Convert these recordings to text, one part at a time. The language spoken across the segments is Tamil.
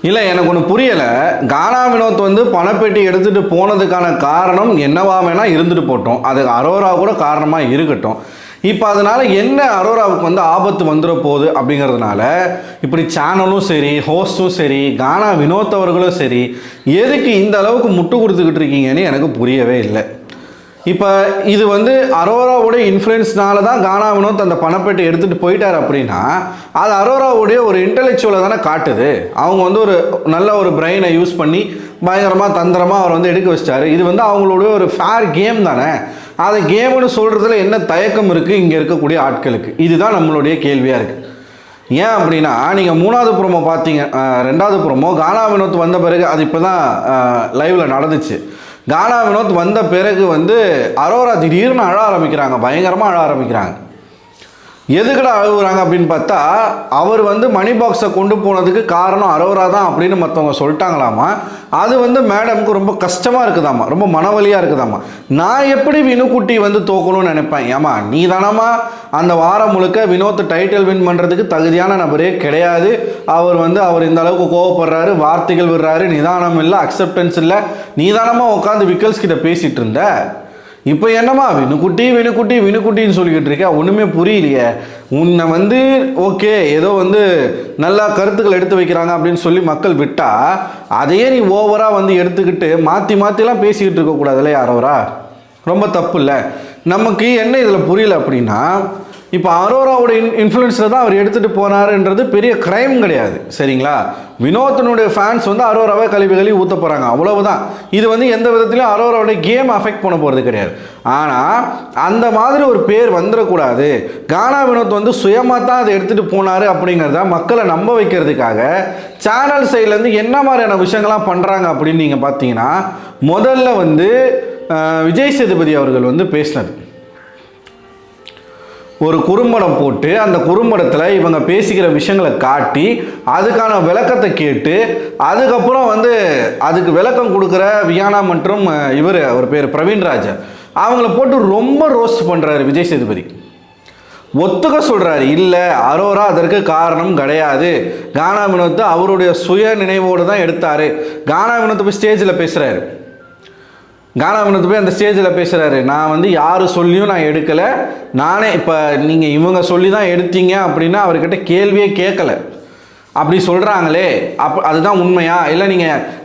இல்லை, எனக்கு ஒன்று புரியலை. கானா வினோத் வந்து பணப்பெட்டி எடுத்துகிட்டு போனதுக்கான காரணம் என்னவா வேணால் இருந்துட்டு போட்டோம், அது அரோரா கூட காரணமாக இருக்கட்டும். இப்போ அதனால் என்ன அரோராவுக்கு வந்து ஆபத்து வந்துட போகுது அப்படிங்கிறதுனால இப்படி சேனலும் சரி, ஹோஸ்ட்டும் சரி, கானா வினோத் அவர்களும் சரி, எதுக்கு இந்த அளவுக்கு முட்டு கொடுத்துக்கிட்டு இருக்கீங்கன்னு எனக்கு புரியவே இல்லை. இப்போ இது வந்து அரோராவுடைய இன்ஃப்ளூயன்ஸ்னால தான் கானா வினோத் அந்த பணப்பெட்டி எடுத்துகிட்டு போயிட்டார் அப்படின்னா, அது அரோராவுடைய ஒரு இன்டெலெக்சுவலை தானே காட்டுது. அவங்க வந்து ஒரு நல்ல ஒரு பிரெயினை யூஸ் பண்ணி பயங்கரமாக தந்திரமாக அவர் வந்து எடுக்க வச்சிட்டாரு. இது வந்து அவங்களுடைய ஒரு ஃபேர் கேம் தானே. அதை கேம்னு சொல்கிறதுல என்ன தயக்கம் இருக்குது இங்கே இருக்கக்கூடிய ஆட்களுக்கு? இதுதான் நம்மளுடைய கேள்வியாக இருக்குது. ஏன் அப்படின்னா, நீங்கள் 3வது ப்ரோமோ பார்த்தீங்க, 2வது ப்ரோமோ கானா வினோத் வந்த பிறகு, அது இப்போ தான் லைவில் நடந்துச்சு. கானா வினோத் வந்த பிறகு வந்து அரோரா திடீர்னு அழ ஆரம்பிக்கிறாங்க, பயங்கரமாக அழ ஆரம்பிக்கிறாங்க. எதுக்கடா அழுகுறாங்க அப்படின்னு பார்த்தா, அவர் வந்து மணி பாக்ஸை கொண்டு போனதுக்கு காரணம் அரோரா தான் அப்படின்னு மற்றவங்க சொல்லிட்டாங்களாமா. அது வந்து மேடம்க்கு ரொம்ப கஷ்டமாக இருக்குதாம்மா, ரொம்ப மனவலியாக இருக்குதாம்மா. நான் எப்படி வினுக்குட்டி வந்து தோக்கணும்னு நினைப்பேன்? ஏமா நீ தானம்மா அந்த வாரம் முழுக்க வினோத் டைட்டில் வின் பண்ணுறதுக்கு தகுதியான நபரே கிடையாது. அவர் இந்த அளவுக்கு கோவப்படுறாரு, வார்த்தைகள் விடுறாரு, நிதானம் இல்லை, அக்செப்டன்ஸ் இல்லை. நீ தானம்மா உட்காந்து விக்கல்ஸ் கிட்ட பேசிகிட்டு இருந்த. இப்போ என்னம்மா வினுக்குட்டி வினுக்குட்டி வினுக்குட்டின்னு சொல்லிக்கிட்டு இருக்க? ஒன்றுமே புரியலையே. உன்னை வந்து ஓகே ஏதோ வந்து நல்லா கருத்துக்கள் எடுத்து வைக்கிறாங்க அப்படின்னு சொல்லி மக்கள் விட்டா, அதையே நீ ஓவராக வந்து எடுத்துக்கிட்டு மாற்றி மாற்றிலாம் பேசிக்கிட்டு இருக்கக்கூடாதுல்ல யாரோரா? ரொம்ப தப்பு இல்லை. நமக்கு என்ன இதில் புரியல அப்படின்னா, இப்போ அரோராவோட இன்ஃப்ளூயன்ஸில் தான் அவர் எடுத்துகிட்டு போனாருன்றது பெரிய க்ரைம் கிடையாது, சரிங்களா? வினோத்தினுடைய ஃபேன்ஸ் வந்து அரோராவை கழுவி ஊற்ற போகிறாங்க, அவ்வளவுதான். இது வந்து எந்த விதத்துலையும் அரோராவோட கேம் அஃபெக்ட் பண்ண போகிறது கிடையாது. ஆனால் அந்த மாதிரி ஒரு பேர் வந்துடக்கூடாது. கானா வினோத் வந்து சுயமாக தான் அதை எடுத்துகிட்டு போனார் அப்படிங்கிறத மக்களை நம்ப வைக்கிறதுக்காக சேனல் சைட்லேருந்து என்ன மாதிரியான விஷயங்கள்லாம் பண்ணுறாங்க அப்படின்னு நீங்கள் பார்த்தீங்கன்னா, முதல்ல வந்து விஜய் சேதுபதி அவர்கள் வந்து பேசினது ஒரு குறும்படம் போட்டு, அந்த குறும்படத்தில் இவங்க பேசிக்கிற விஷயங்களை காட்டி அதுக்கான விளக்கத்தை கேட்டு, அதுக்கப்புறம் வந்து அதுக்கு விளக்கம் கொடுக்குற வியானா மற்றும் அவர் பேர் பிரவீன்ராஜ், அவங்கள போட்டு ரொம்ப ரோஸ்ட் பண்ணுறாரு விஜய் சேதுபதி. ஒத்துக்க சொல்கிறாரு, இல்லை அரோரா அதற்கு காரணம் கிடையாது, கானா வினோத் அவருடைய சுய நினைவோடு தான் எடுத்தார். கானா வினோத் போய் ஸ்டேஜில் பேசுகிறாரு. கானா வினோத் போய் அந்த ஸ்டேஜில் பேசுகிறாரு, நான் வந்து யார் சொல்லியும் நான் எடுக்கலை, நானே இப்போ நீங்கள் இவங்க சொல்லி தான் எடுத்தீங்க அப்படின்னா அவர்கிட்ட கேள்வியே கேட்கலை அப்படி சொல்கிறாங்களே, அதுதான் உண்மையா? இல்லை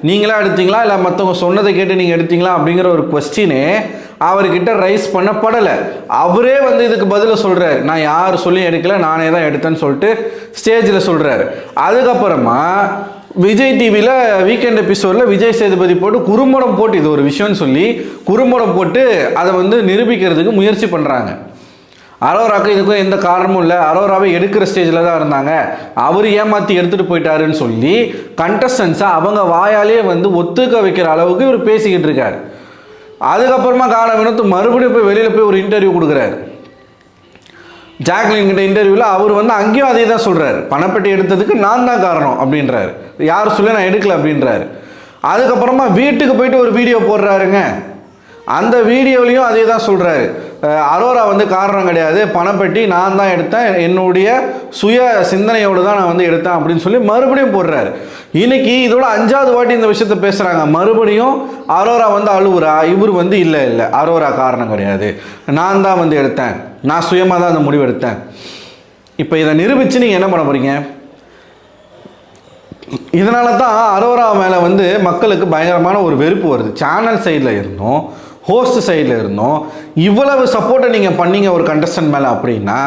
நீங்களா எடுத்தீங்களா, இல்லை மற்றவங்க சொன்னதை கேட்டு நீங்கள் எடுத்தீங்களா அப்படிங்கிற ஒரு கொஸ்டினே அவர்கிட்ட ரைஸ் பண்ணப்படலை. அவரே வந்து இதுக்கு பதில் சொல்கிறார், நான் யார் சொல்லியும் எடுக்கலை, நானே தான் எடுத்தேன்னு சொல்லிட்டு ஸ்டேஜில் சொல்கிறாரு. அதுக்கப்புறமா விஜய் டிவியில் வீக்கெண்ட் எபிசோடில் விஜய் சேதுபதி போட்டு குறும்படம் போட்டு, இது ஒரு விஷயம்னு சொல்லி குறும்படம் போட்டு அதை வந்து நிரூபிக்கிறதுக்கு முயற்சி பண்ணுறாங்க. அரோராவுக்கு இதுக்கும் எந்த காரணமும் இல்லை, அரோராவை எடுக்கிற ஸ்டேஜில் தான் இருந்தாங்க, அவர் ஏமாற்றி எடுத்துகிட்டு போயிட்டாருன்னு சொல்லி கண்டஸ்டன்ஸை அவங்க வாயாலே வந்து ஒத்துக்க வைக்கிற அளவுக்கு இவர் பேசிக்கிட்டு இருக்கார். அதுக்கப்புறமா கானா வினோத் மறுபடியும் போய் வெளியில் போய் ஒரு இன்டர்வியூ கொடுக்குறாரு. ஜாக்லின் கிட்ட இன்டர்வியூவில் அவர் வந்து அங்கேயும் அதே தான் சொல்கிறார், பணப்பெட்டி எடுத்ததுக்கு நான் தான் காரணம் அப்படின்றாரு, யார் சொல்லி நான் எடுக்கல அப்படின்றாரு. அதுக்கப்புறமா வீட்டுக்கு போயிட்டு ஒரு வீடியோ போடுறாருங்க, அந்த வீடியோலையும் அதே தான் சொல்கிறாரு, அரோரா வந்து காரணம் கிடையாது, பணப்பெட்டி நான் தான் எடுத்தேன், என்னுடைய சுய சிந்தனையோடு தான் நான் வந்து எடுத்தேன் அப்படின்னு சொல்லி மறுபடியும் போடுறாரு. இன்னைக்கு இதோட 5வது வாட்டி இந்த விஷயத்த பேசுகிறாங்க. மறுபடியும் அரோரா வந்து அழுவுறா, இவர் வந்து இல்லை இல்லை அரோரா காரணம் கிடையாது, நான் தான் வந்து எடுத்தேன், நான் சுயமாக தான் அந்த முடிவு எடுத்தேன். இப்போ இதை நிரூபித்து நீங்கள் என்ன பண்ண போகிறீங்க? இதனால தான் அரோரா மேலே வந்து மக்களுக்கு பயங்கரமான ஒரு வெறுப்பு வருது. சேனல் சைடில் இருந்தோம், ஹோஸ்ட் சைடில் இருந்தோம், இவ்வளவு சப்போர்ட்டை நீங்கள் பண்ணீங்க ஒரு கண்டஸ்டன்ட் மேலே அப்படின்னா,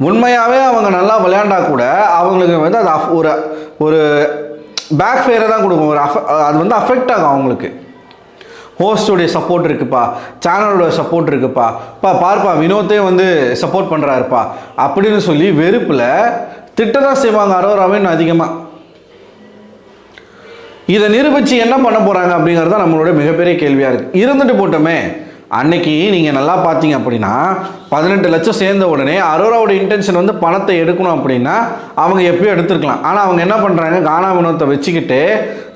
உண்மையாகவே அவங்க நல்லா விளையாண்டா கூட அவங்களுக்கு வந்து அது ஒரு பேக் ஃபேரை தான் கொடுக்கும், அது வந்து அஃபெக்ட் ஆகும் அவங்களுக்கு. ஹோஸ்டோடைய சப்போர்ட் இருக்குப்பா, சேனலோட சப்போர்ட் இருக்குப்பா, பார்ப்பா வினோத்தே வந்து சப்போர்ட் பண்ணுறாருப்பா அப்படின்னு சொல்லி வெறுப்பில் திட்டதான் செய்வாங்க அரோராவின் அதிகமாக. இதை நிரூபித்து என்ன பண்ண போகிறாங்க அப்படிங்கிறது தான் நம்மளோட மிகப்பெரிய கேள்வியாக இருக்குது. இருந்துட்டு போட்டோமே, அன்னைக்கு நீங்கள் நல்லா பார்த்தீங்க அப்படின்னா 18 லட்சம் சேர்ந்த உடனே அரோராவோட இன்டென்ஷன் வந்து பணத்தை எடுக்கணும் அப்படின்னா அவங்க எப்பயும் எடுத்துருக்கலாம். ஆனால் அவங்க என்ன பண்ணுறாங்க, கானா வினோத்தை வச்சுக்கிட்டு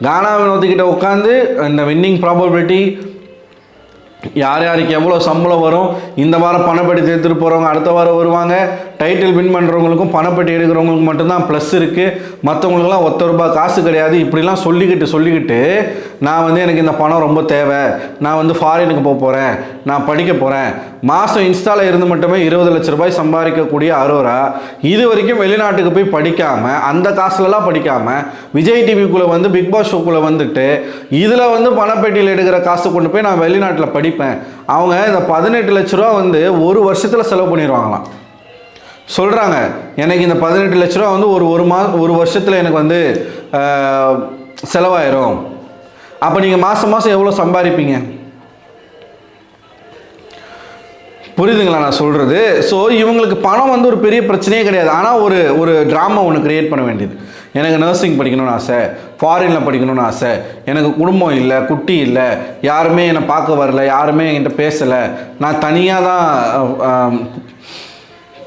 கானா வினோத்துக்கிட்ட உட்காந்து இந்த வின்னிங் ப்ராபபிலிட்டி, யார் யாருக்கு எவ்வளோ சம்பளம் வரும், இந்த வாரம் பணப்படி எடுத்துகிட்டு போகிறவங்க அடுத்த வாரம் வருவாங்க, டைட்டில் வின் பண்ணுறவங்களுக்கும் பணப்பெட்டி எடுக்கிறவங்களுக்கு மட்டும்தான் ப்ளஸ் இருக்குது, மற்றவங்களுக்குலாம் ₹1 காசு கிடையாது, இப்படிலாம் சொல்லிக்கிட்டு நான் வந்து எனக்கு இந்த பணம் ரொம்ப தேவை, நான் வந்து ஃபாரினுக்கு போக போகிறேன், நான் படிக்க போகிறேன், மாதம் இன்ஸ்டாவில் இருந்து மட்டுமே ₹20 லட்சம் சம்பாதிக்கக்கூடிய அரோரா இது வரைக்கும் வெளிநாட்டுக்கு போய் படிக்காமல், அந்த காசுலலாம் படிக்காமல் விஜய் டிவிக்குள்ளே வந்து பிக் பாஸ் ஷோக்குள்ளே வந்துட்டு இதில் வந்து பணப்பெட்டியில் எடுக்கிற காசு கொண்டு போய் நான் வெளிநாட்டில் படிப்பேன், அவங்க இந்த 18 லட்ச ரூபா வந்து ஒரு வருஷத்தில் செலவு பண்ணிடுவாங்களாம். சொல்கிறாங்க, எனக்கு இந்த 18 லட்ச ரூபா வந்து ஒரு வருஷத்தில் எனக்கு வந்து செலவாயிரும். அப்போ நீங்கள் மாதம் எவ்வளோ சம்பாதிப்பீங்க? புரியுதுங்களா நான் சொல்கிறது? ஸோ இவங்களுக்கு பணம் வந்து ஒரு பெரிய பிரச்சனையே கிடையாது. ஆனால் ஒரு ட்ராமா ஒன்று க்ரியேட் பண்ண வேண்டியது. எனக்கு நர்சிங் படிக்கணும்னு ஆசை, ஃபாரினில் படிக்கணும்னு ஆசை, எனக்கு குடும்பம் இல்லை, குட்டி இல்லை, யாருமே என்னை பார்க்க வரல, யாருமே என்கிட்ட பேசலை, நான் தனியாக தான்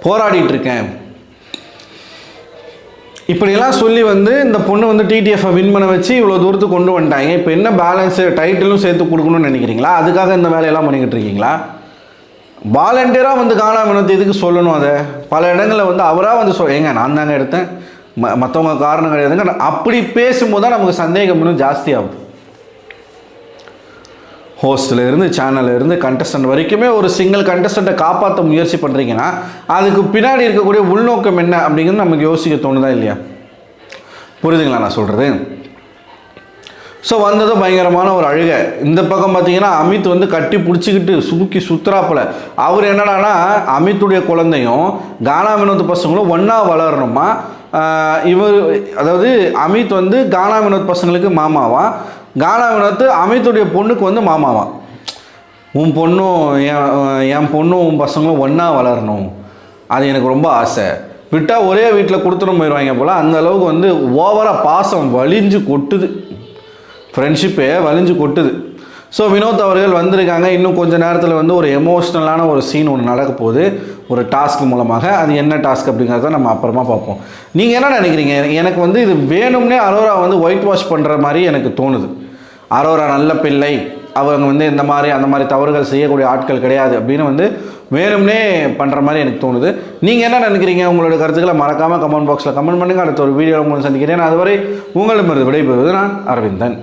போராடிட்டுருக்கேன், இப்படியெல்லாம் சொல்லி வந்து இந்த பொண்ணு வந்து டிடிஎஃப்பை வின் பண்ண வச்சு இவ்வளோ தூரத்துக்கு கொண்டு வந்துட்டாங்க. இப்போ என்ன பேலன்ஸு டைட்டிலும் சேர்த்து கொடுக்கணும்னு நினைக்கிறீங்களா? அதுக்காக இந்த வேலையெல்லாம் பண்ணிக்கிட்டு இருக்கீங்களா? வாலண்டியராக வந்து கானா வினோத் எதுக்கு சொல்லணும்? அதை பல இடங்களில் வந்து அவராக வந்து ஏங்க நான் தாங்க எடுத்தேன், மற்றவங்க காரணம் கிடையாதுங்க, அப்படி பேசும்போது தான் நமக்கு சந்தேகம் இன்னும் ஜாஸ்தி ஆகுது. ஹோஸ்டில் இருந்து சேனலில் இருந்து கண்டஸ்டன்ட் வரைக்குமே ஒரு சிங்கிள் கண்டஸ்டண்ட்டை காப்பாற்ற முயற்சி பண்ணுறீங்கன்னா அதுக்கு பின்னாடி இருக்கக்கூடிய உள்நோக்கம் என்ன அப்படிங்கிறது நமக்கு யோசிக்க தோணுதா இல்லையா? புரியுதுங்களா நான் சொல்கிறது? ஸோ வந்ததும் பயங்கரமான ஒரு அழுகை. இந்த பக்கம் பார்த்தீங்கன்னா அமித் வந்து கட்டி பிடிச்சிக்கிட்டு சுமுக்கி சுற்றுறாப்பில். அவர் என்னடானா அமித்துடைய குழந்தையும் கானா வினோத் பசங்களும் ஒன்றா வளரணுமா, அதாவது அமித் வந்து கானா வினோத் பசங்களுக்கு மாமாவா, கானா வினோத் அமித்துடைய பொண்ணுக்கு வந்து மாமாவா. உன் பொண்ணும் என் பொண்ணும் உன் பசங்களும் ஒன்றா வளரணும், அது எனக்கு ரொம்ப ஆசை. விட்டால் ஒரே வீட்டில் கொடுத்துட்டு போயிடுவாங்க போல், அந்த அளவுக்கு வந்து ஓவராக பாசம் வலிஞ்சு கொட்டுது, ஃப்ரெண்ட்ஷிப்பே வலிஞ்சு கொட்டுது. ஸோ வினோத் அவர்கள் வந்திருக்காங்க. இன்னும் கொஞ்சம் நேரத்தில் வந்து ஒரு எமோஷ்னலான ஒரு சீன் ஒன்று நடக்க போகுது ஒரு டாஸ்க் மூலமாக. அது என்ன டாஸ்க் அப்படிங்கிறத நம்ம அப்புறமா பார்ப்போம். நீங்கள் என்ன நினைக்கிறீங்க? எனக்கு வந்து இது வேணும்னே அரோரா வந்து ஒயிட் வாஷ் பண்ணுற மாதிரி எனக்கு தோணுது. அரோரா நல்ல பிள்ளை, அவங்க வந்து இந்த மாதிரி அந்த மாதிரி தவறுகள் செய்யக்கூடிய ஆட்கள் கிடையாது அப்படின்னு வந்து வேணும்னே பண்ணுற மாதிரி எனக்கு தோணுது. நீங்கள் என்ன நினைக்கிறீங்க? உங்களோட கருத்துக்களை மறக்காமல் கமெண்ட் பாக்ஸில் கமெண்ட் பண்ணுங்கள். அடுத்த ஒரு வீடியோவில் உங்களை சந்திக்கிறேன். அதுவரை உங்களிடமிருந்து விடைபெறுவது நான் அரவிந்தன்.